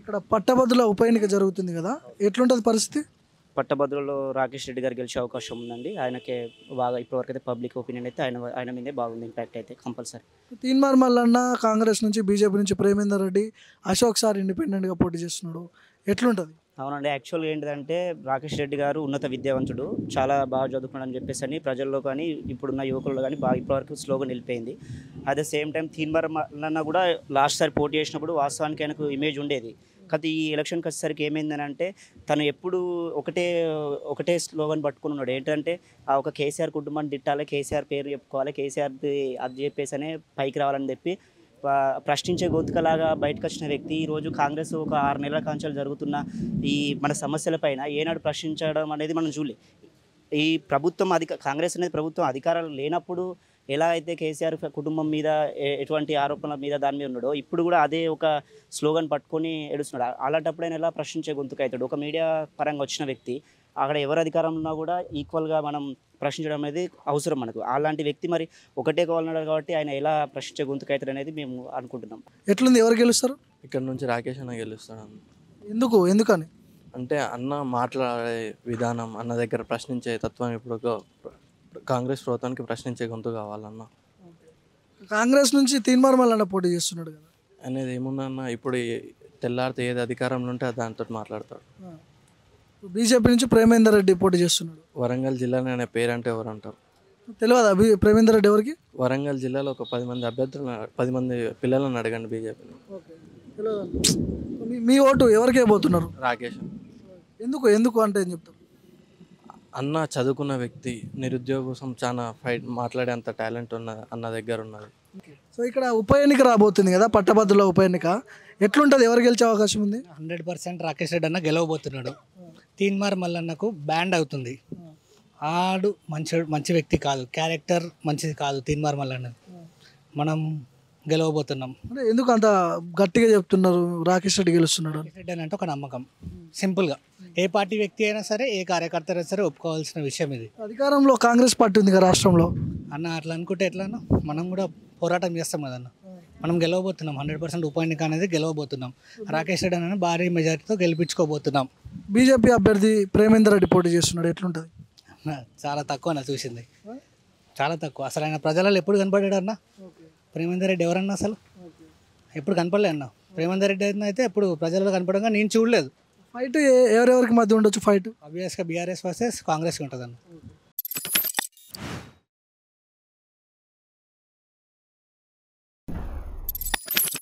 ఇక్కడ పట్టభద్రుల ఉప ఎన్నిక జరుగుతుంది కదా, ఎట్లుంటుంది పరిస్థితి? పట్టభద్రులలో రాకేష్ రెడ్డి గారు గెలిచే అవకాశం ఉందండి. ఆయనకే బాగా ఇప్పటివరకు అయితే పబ్లిక్ ఒపీనియన్ అయితే ఆయన మీదే బాగుంది. ఇంపాక్ట్ అయితే కంపల్సరీ. తీన్మార్ మల్లన్న కాంగ్రెస్ నుంచి, బీజేపీ నుంచి ప్రేమేందర్ రెడ్డి, అశోక్ సార్ ఇండిపెండెంట్గా పోటీ చేస్తున్నాడు, ఎట్లుంటుంది? అవునండి. యాక్చువల్గా ఏంటిదంటే రాకేష్ రెడ్డి గారు ఉన్నత విద్యావంతుడు, చాలా బాగా చదువుకున్నాడు అని చెప్పేసి అని ప్రజల్లో కానీ ఇప్పుడున్న యువకుల్లో కానీ బాగా ఇప్పటివరకు స్లోగా నిలిపోయింది. At the same time Teenmaar Mallanna కూడా లాస్ట్ సారి పోటీ చేసినప్పుడు వాస్తవానికి ఆయనకు ఇమేజ్ ఉండేది. కాకపోతే ఈ ఎలక్షన్కి వచ్చేసరికి ఏమైందని అంటే తను ఎప్పుడు ఒకటే ఒకటే స్లోగన్ పట్టుకుని ఉన్నాడు. ఏంటంటే ఆ ఒక కేసీఆర్ కుటుంబాన్ని తిట్టాలి, కేసీఆర్ పేరు చెప్పుకోవాలి, కేసీఆర్ది అది చెప్పేసి అనే పైకి రావాలని చెప్పి ప్రశ్నించే గొంతుకలాగా బయటకు వచ్చిన వ్యక్తి ఈరోజు కాంగ్రెస్ ఒక 6 నెలల కాంచాలు జరుగుతున్న ఈ మన సమస్యలపైన ఏనాడు ప్రశ్నించడం అనేది మనం చూడలే. ఈ ప్రభుత్వం కాంగ్రెస్ అనేది ప్రభుత్వం అధికారాలు లేనప్పుడు ఎలా అయితే కేసీఆర్ కుటుంబం మీద ఎటువంటి ఆరోపణల మీద దాని మీద ఉన్నాడో ఇప్పుడు కూడా అదే ఒక స్లోగన్ పట్టుకొని ఏడుస్తున్నాడు. అలాంటప్పుడైనా ఎలా ప్రశ్నించే గొంతుకు అవుతాడు. ఒక మీడియా పరంగా వచ్చిన వ్యక్తి అక్కడ ఎవరు అధికారం ఉన్నా కూడా ఈక్వల్గా మనం ప్రశ్నించడం అనేది అవసరం మనకు. అలాంటి వ్యక్తి మరి ఒకటే కావాలన్నాడు కాబట్టి ఆయన ఎలా ప్రశ్నించే గొంతుకు అవుతాడు అనేది మేము అనుకుంటున్నాం. ఎట్లుంది, ఎవరు గెలుస్తారు? ఇక్కడ నుంచి రాకేష్ అన్న గెలుస్తాడు. ఎందుకని అంటే అన్న మాట్లాడే విధానం, అన్న దగ్గర ప్రశ్నించే తత్వం ఇప్పుడు కాంగ్రెస్ ప్రభుత్వానికి ప్రశ్నించే గొంతు కావాలన్న. కాంగ్రెస్ నుంచి తీన్మార్ మల్లన్న పోటీ చేస్తున్నాడు కదా, అనేది ఏముందన్న, ఇప్పుడు తెల్లారితే ఏది అధికారంలో ఉంటే దాంతో మాట్లాడతాడు. బీజేపీ నుంచి ప్రేమేందర్ రెడ్డి పోటీ చేస్తున్నాడు. వరంగల్ జిల్లాలో అనే పేరు అంటే ఎవరు అంటారు? తెలియదా ప్రేమేందర్ రెడ్డి ఎవరికి? వరంగల్ జిల్లాలో ఒక 10 మంది అభ్యర్థులు, 10 మంది పిల్లలను అడగండి బీజేపీని. మీ ఓటు ఎవరికే పోతున్నారు? రాకేష్. ఎందుకు అంటే ఏం చెప్తారు? అన్న చదువుకున్న వ్యక్తి, నిరుద్యోగం కోసం చాలా మాట్లాడేంత టాలెంట్ అన్న దగ్గర ఉన్నది. సో ఇక్కడ ఉప ఎన్నిక రాబోతుంది కదా, పట్టభద్రుల ఉప ఎన్నిక ఎట్లుంటుంది, ఎవరు గెలిచే అవకాశం ఉంది? 100% రాకేష్ రెడ్డి అన్న గెలవబోతున్నాడు. తీన్మార్ మల్లన్నకు బ్యాండ్ అవుతుంది. ఆడు మంచి వ్యక్తి కాదు, క్యారెక్టర్ మంచిది కాదు తీన్మార్ మల్లన్న. మనం గెలవబోతున్నాం. అంటే ఎందుకు అంత గట్టిగా చెప్తున్నారు రాకేష్ రెడ్డి గెలుస్తున్నాడు? రాకేష్ రెడ్డి అని అంటే ఒక నమ్మకం. సింపుల్గా ఏ పార్టీ వ్యక్తి అయినా సరే, ఏ కార్యకర్త అయినా సరే ఒప్పుకోవాల్సిన విషయం ఇది. అధికారంలో కాంగ్రెస్ పార్టీ ఉంది కదా రాష్ట్రంలో అన్న, అట్లా అనుకుంటే ఎట్లానో మనం కూడా పోరాటం చేస్తాం కదన్న. మనం గెలవబోతున్నాం. 100% ఉప ఎన్నిక అనేది గెలవబోతున్నాం. రాకేష్ రెడ్డి అని భారీ మెజారిటీతో గెలిపించుకోబోతున్నాం. బీజేపీ అభ్యర్థి ప్రేమేందర్ రెడ్డి పోటీ చేస్తున్నాడు, ఎట్లుంటుంది? చాలా తక్కువ అన్న చూసింది, చాలా తక్కువ. అసలు ఆయన ప్రజలలో ఎప్పుడు కనపడాడు అన్న? ప్రేమేందర్ రెడ్డి ఎవరన్నా అసలు ఎప్పుడు కనపడలే అన్న. ప్రేమేందర్ రెడ్డి అయితే ఎప్పుడు ప్రజల్లో కనపడంగా నేను చూడలేదు. ఫైట్ ఎవరెవరికి మధ్య ఉండొచ్చు? ఫైట్ ఆబ్వియస్గా బీఆర్ఎస్ వర్సెస్ కాంగ్రెస్కి ఉంటుంది అన్న.